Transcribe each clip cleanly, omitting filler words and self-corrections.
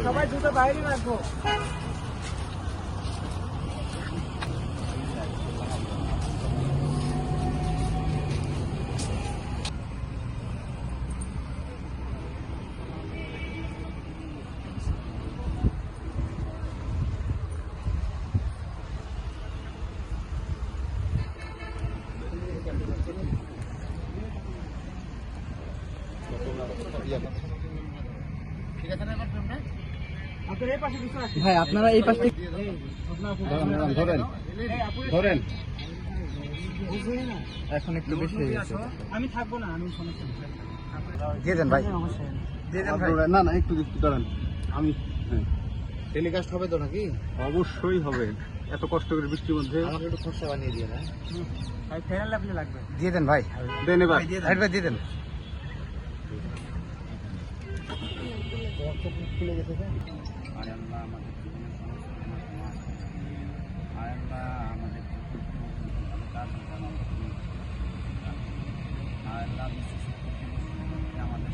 সবাই দুটো বাইরে রাখবো। ভাই আপনারা এই পাশ থেকে ধরেন ধরেন এখন একটু বেশি হয়ে গেছে। আমি থাকবো না, আমি সমস্যা দিয়ে দেন ভাই, অবশ্যই দিয়ে দেন ভাই। না না একটু ধরেন আমি টেলিকাস্ট হবে তো নাকি? অবশ্যই হবে, এত কষ্ট করে বৃষ্টির মধ্যে। আমাকে একটু খরচা বানিয়ে দিয়ে না, ভাই ফেরার লাগলে লাগবে। দিয়ে দেন ভাই, দেন এবার ভাই দিয়ে দেন। খুলে গেছে আয় আল্লাহ আমাদের জীবনের সমস্ত আয় আল্লাহ আমাদের আয় আল্লাহ আমাদের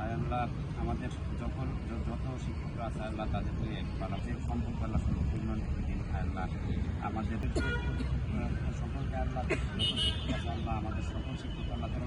আয় আল্লাহ আমাদের যত শিক্ষকরা আছে আল্লাহ তাদেরকে যে সম্পর্ক আল্লাহ সম্পূর্ণ দিন আল্লাহ আমাদের সকলকে আল্লাহ আল্লাহ আমাদের সকল শিক্ষক আল্লাহ তারা